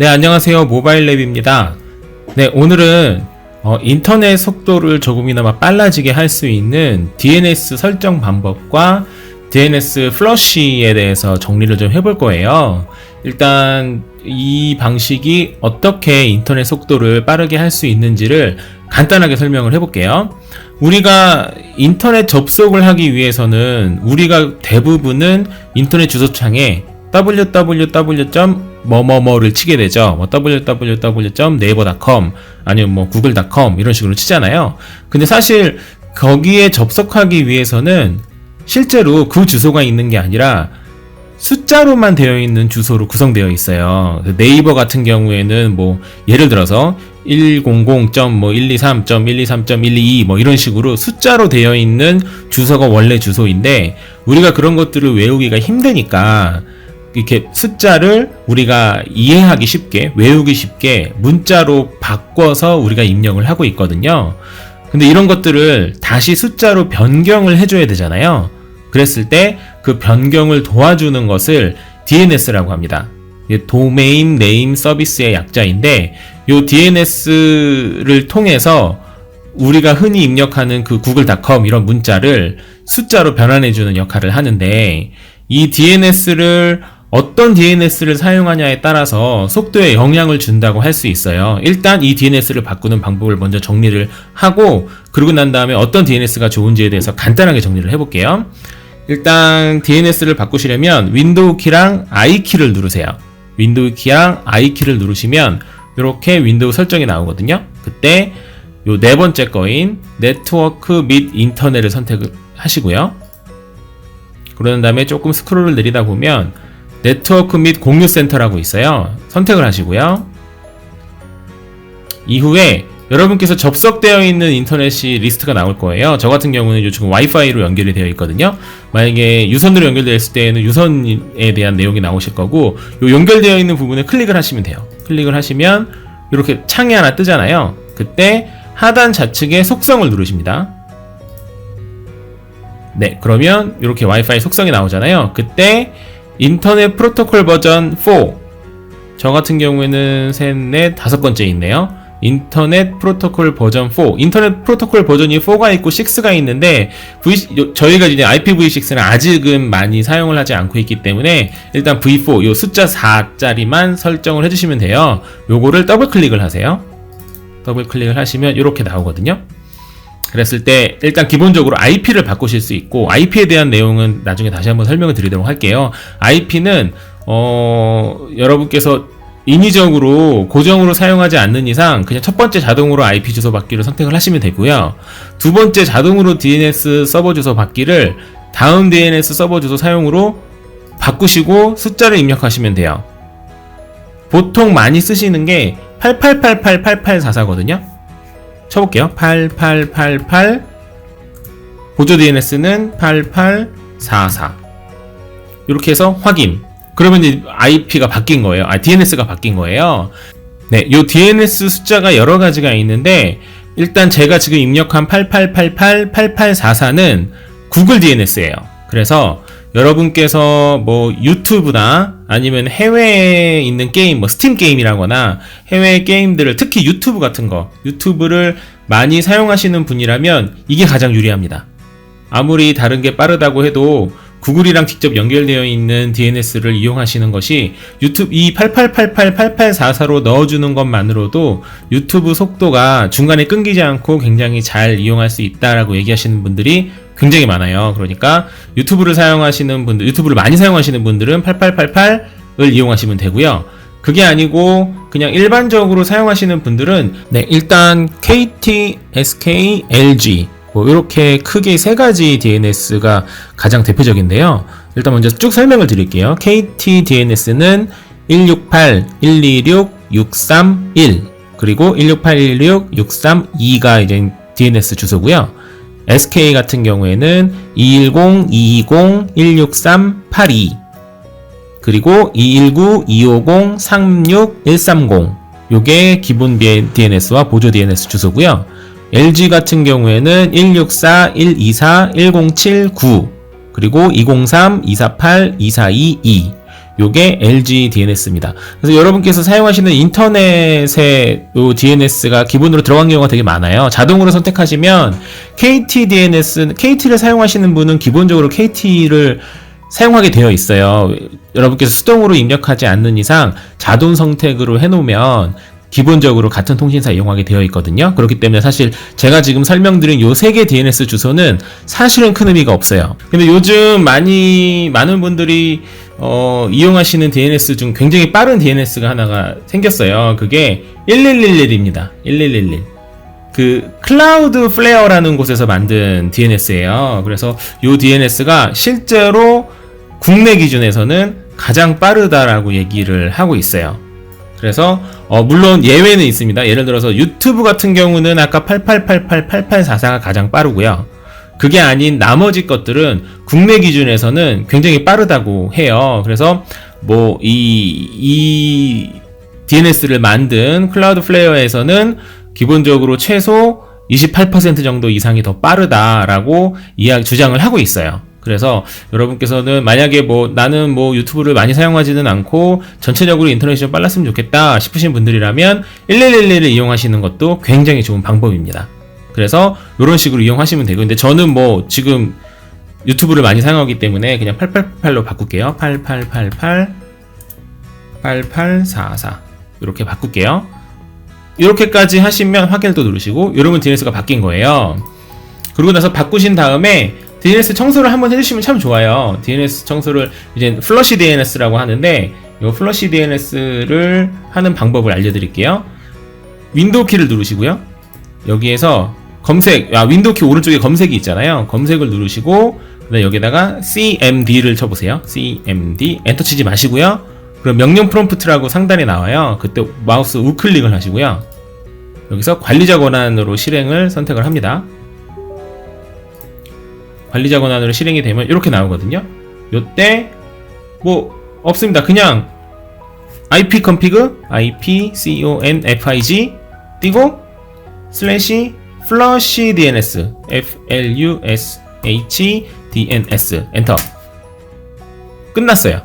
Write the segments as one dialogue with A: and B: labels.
A: 네, 안녕하세요. 모바일랩입니다. 네, 오늘은 인터넷 속도를 조금이나마 빨라지게 할 수 있는 DNS 설정 방법과 DNS 플러시에 대해서 정리를 좀 해볼 거예요. 일단 이 방식이 어떻게 인터넷 속도를 빠르게 할 수 있는지를 간단하게 설명을 해볼게요. 우리가 인터넷 접속을 하기 위해서는 우리가 대부분은 인터넷 주소창에 www.뭐뭐뭐를 치게 되죠. 뭐 www.naver.com 아니면 뭐 google.com 이런 식으로 치잖아요. 근데 사실 거기에 접속하기 위해서는 실제로 그 주소가 있는 게 아니라 숫자로만 되어 있는 주소로 구성되어 있어요. 네이버 같은 경우에는 뭐 예를 들어서 100.123.123.122 뭐 이런 식으로 숫자로 되어 있는 주소가 원래 주소인데, 우리가 그런 것들을 외우기가 힘드니까 이렇게 숫자를 우리가 이해하기 쉽게, 외우기 쉽게 문자로 바꿔서 우리가 입력을 하고 있거든요. 근데 이런 것들을 다시 숫자로 변경을 해줘야 되잖아요. 그랬을 때 그 변경을 도와주는 것을 DNS라고 합니다. 도메인 네임 서비스의 약자인데, 이 DNS를 통해서 우리가 흔히 입력하는 그 google.com 이런 문자를 숫자로 변환해주는 역할을 하는데, 이 DNS를 어떤 DNS를 사용하냐에 따라서 속도에 영향을 준다고 할 수 있어요. 일단 이 DNS를 바꾸는 방법을 먼저 정리를 하고, 그러고 난 다음에 어떤 DNS가 좋은지에 대해서 간단하게 정리를 해볼게요. 일단 DNS를 바꾸시려면 윈도우 키랑 I 키를 누르세요. 윈도우 키랑 I 키를 누르시면 이렇게 윈도우 설정이 나오거든요. 그때 요 네 번째 거인 네트워크 및 인터넷을 선택을 하시고요. 그런 다음에 조금 스크롤을 내리다 보면 네트워크 및 공유센터라고 있어요. 선택을 하시고요. 이후에 여러분께서 접속되어 있는 인터넷이 리스트가 나올 거예요. 저 같은 경우는 지금 와이파이로 연결이 되어 있거든요. 만약에 유선으로 연결되어 있을 때에는 유선에 대한 내용이 나오실 거고, 요 연결되어 있는 부분에 클릭을 하시면 돼요. 클릭을 하시면 이렇게 창이 하나 뜨잖아요. 그때 하단 좌측에 속성을 누르십니다. 네, 그러면 이렇게 와이파이 속성이 나오잖아요. 그때 인터넷 프로토콜 버전 4, 저 같은 경우에는 셋, 넷, 다섯 번째 있네요. 인터넷 프로토콜 버전 4, 인터넷 프로토콜 버전이 4가 있고 6가 있는데 저희가 이제 IPv6는 아직은 많이 사용을 하지 않고 있기 때문에 일단 V4, 요 숫자 4짜리만 설정을 해주시면 돼요. 요거를 더블 클릭을 하세요. 더블 클릭을 하시면 이렇게 나오거든요. 그랬을 때 일단 기본적으로 IP를 바꾸실 수 있고, IP에 대한 내용은 나중에 다시 한번 설명을 드리도록 할게요. IP는 여러분께서 인위적으로 고정으로 사용하지 않는 이상 그냥 첫 번째 자동으로 IP 주소 받기를 선택을 하시면 되고요. 두 번째 자동으로 DNS 서버 주소 받기를 다음 DNS 서버 주소 사용으로 바꾸시고 숫자를 입력하시면 돼요. 보통 많이 쓰시는 게 88888844거든요. 쳐볼게요. 8888, 보조 DNS는 8844. 이렇게 해서 확인. 그러면 이제 IP가 바뀐 거예요. DNS가 바뀐 거예요. 네, 요 DNS 숫자가 여러 가지가 있는데, 일단 제가 지금 입력한 88888844는 구글 DNS예요. 그래서 여러분께서 뭐 유튜브나 아니면 해외에 있는 게임, 뭐 스팀 게임이라거나 해외 게임들을, 특히 유튜브 같은 거, 유튜브를 많이 사용하시는 분이라면 이게 가장 유리합니다. 아무리 다른 게 빠르다고 해도 구글이랑 직접 연결되어 있는 DNS를 이용하시는 것이, 유튜브 이 88888844로 넣어주는 것만으로도 유튜브 속도가 중간에 끊기지 않고 굉장히 잘 이용할 수 있다라고 얘기하시는 분들이 굉장히 많아요. 그러니까 유튜브를 사용하시는 분들, 유튜브를 많이 사용하시는 분들은 8888을 이용하시면 되고요. 그게 아니고 그냥 일반적으로 사용하시는 분들은 일단 KT, SK, LG 뭐 이렇게 크게 세 가지 DNS가 가장 대표적인데요. 일단 먼저 쭉 설명을 드릴게요. KT DNS는 168.126.631 그리고 168.126.632가 이제 DNS 주소고요. SK 같은 경우에는 210.220.163.82 그리고 219.250.36130 요게 기본 DNS와 보조 DNS 주소고요. LG 같은 경우에는 164.124.1079 그리고 203.248.2422 요게 LG DNS입니다. 그래서 여러분께서 사용하시는 인터넷에 요 DNS가 기본으로 들어간 경우가 되게 많아요. 자동으로 선택하시면 KT DNS, KT를 사용하시는 분은 기본적으로 KT를 사용하게 되어 있어요. 여러분께서 수동으로 입력하지 않는 이상 자동 선택으로 해놓으면 기본적으로 같은 통신사 이용하게 되어 있거든요. 그렇기 때문에 사실 제가 지금 설명드린 요 3개 DNS 주소는 사실은 큰 의미가 없어요. 근데 요즘 많은 분들이 이용하시는 DNS 중 굉장히 빠른 DNS가 하나가 생겼어요. 그게 1111입니다. 1111. 그 클라우드 플레어라는 곳에서 만든 DNS예요. 그래서 요 DNS가 실제로 국내 기준에서는 가장 빠르다라고 얘기를 하고 있어요. 그래서 물론 예외는 있습니다. 예를 들어서 유튜브 같은 경우는 아까 8888-8844가 가장 빠르고요. 그게 아닌 나머지 것들은 국내 기준에서는 굉장히 빠르다고 해요. 그래서 뭐 이 DNS를 만든 클라우드 플레이어에서는 기본적으로 최소 28% 정도 이상이 더 빠르다라고 주장을 하고 있어요. 그래서 여러분께서는 만약에 나는 유튜브를 많이 사용하지는 않고 전체적으로 인터넷이 좀 빨랐으면 좋겠다 싶으신 분들이라면 1111을 이용하시는 것도 굉장히 좋은 방법입니다. 그래서 이런 식으로 이용하시면 되고, 근데 저는 지금 유튜브를 많이 사용하기 때문에 그냥 8888로 바꿀게요. 8888-8844 이렇게 바꿀게요. 이렇게까지 하시면 확인을 또 누르시고, 여러분 DNS가 바뀐 거예요. 그러고 나서 바꾸신 다음에 DNS 청소를 한번 해주시면 참 좋아요. DNS 청소를 이제 플러시 DNS라고 하는데, 이 플러시 DNS를 하는 방법을 알려드릴게요. 윈도우 키를 누르시고요. 여기에서 윈도우 키 오른쪽에 검색이 있잖아요. 검색을 누르시고, 그다음에 여기다가 CMD를 쳐보세요. CMD 엔터 치지 마시고요. 그럼 명령 프롬프트라고 상단에 나와요. 그때 마우스 우클릭을 하시고요. 여기서 관리자 권한으로 실행을 선택을 합니다. 관리자 권한으로 실행이 되면 이렇게 나오거든요. 요때 없습니다. 그냥 IP config 띄고 슬래시 flush DNS flush DNS 엔터. 끝났어요.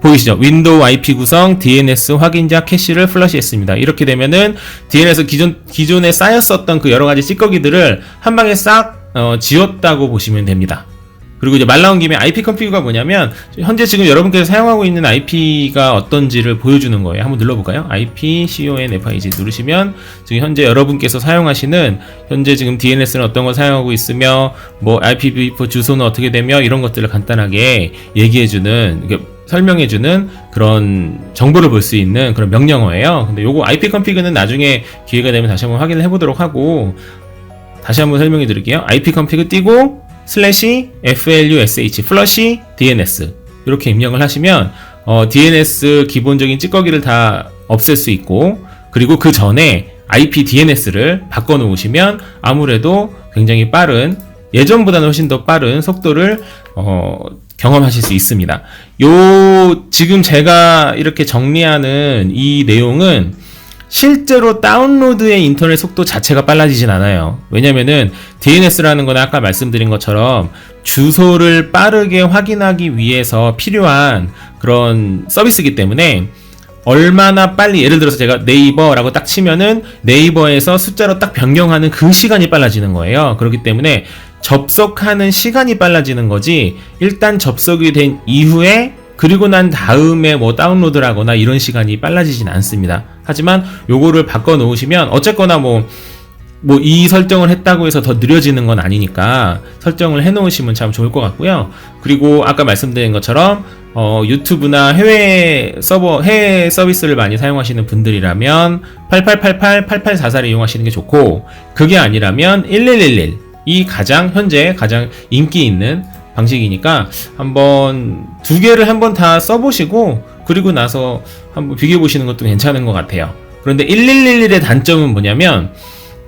A: 보이시죠? 윈도우 IP 구성 DNS 확인자 캐시를 플러시했습니다. 이렇게 되면은 DNS 기존에 쌓였었던 그 여러가지 찌꺼기들을 한 방에 싹 지웠다고 보시면 됩니다. 그리고 이제 말 나온 김에 IP config가 뭐냐면, 현재 지금 여러분께서 사용하고 있는 IP가 어떤지를 보여주는 거예요. 한번 눌러볼까요? IP config 누르시면 지금 현재 여러분께서 사용하시는 현재 지금 DNS는 어떤 걸 사용하고 있으며 IPv4 주소는 어떻게 되며 이런 것들을 간단하게 얘기해주는, 설명해주는 그런 정보를 볼 수 있는 그런 명령어예요. 근데 요거 IP config는 나중에 기회가 되면 다시 한번 확인을 해보도록 하고, 다시 한번 설명해 드릴게요. IP config 띄고 슬래시 flush flush DNS 이렇게 입력을 하시면 DNS 기본적인 찌꺼기를 다 없앨 수 있고, 그리고 그 전에 IP DNS를 바꿔 놓으시면 아무래도 굉장히 빠른, 예전보다는 훨씬 더 빠른 속도를 경험하실 수 있습니다. 지금 제가 이렇게 정리하는 이 내용은 실제로 다운로드의 인터넷 속도 자체가 빨라지진 않아요. 왜냐면은 DNS라는 건 아까 말씀드린 것처럼 주소를 빠르게 확인하기 위해서 필요한 그런 서비스이기 때문에, 얼마나 빨리, 예를 들어서 제가 네이버라고 딱 치면은 네이버에서 숫자로 딱 변경하는 그 시간이 빨라지는 거예요. 그렇기 때문에 접속하는 시간이 빨라지는 거지, 일단 접속이 된 이후에 그리고 난 다음에 다운로드를 하거나 이런 시간이 빨라지진 않습니다. 하지만 요거를 바꿔 놓으시면 어쨌거나 이 설정을 했다고 해서 더 느려지는 건 아니니까 설정을 해 놓으시면 참 좋을 것 같고요. 그리고 아까 말씀드린 것처럼 유튜브나 해외 서비스를 많이 사용하시는 분들이라면 8888-8844를 이용하시는 게 좋고, 그게 아니라면 1111이 현재 가장 인기 있는 방식이니까 한번 두 개를 한번 다 써보시고, 그리고 나서 한번 비교해 보시는 것도 괜찮은 것 같아요. 그런데 1111의 단점은 뭐냐면,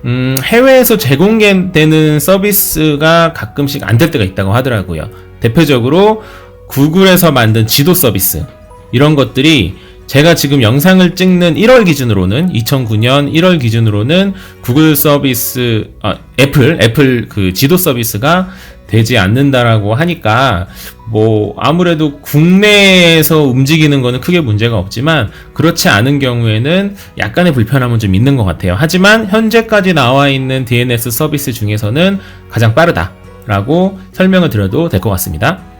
A: 해외에서 제공되는 서비스가 가끔씩 안 될 때가 있다고 하더라고요. 대표적으로 구글에서 만든 지도 서비스, 이런 것들이 제가 지금 영상을 찍는 1월 기준으로는 2009년 1월 기준으로는 구글 서비스, 애플 그 지도 서비스가 되지 않는다라고 하니까 뭐 아무래도 국내에서 움직이는 거는 크게 문제가 없지만 그렇지 않은 경우에는 약간의 불편함은 좀 있는 것 같아요. 하지만 현재까지 나와 있는 DNS 서비스 중에서는 가장 빠르다라고 설명을 드려도 될 것 같습니다.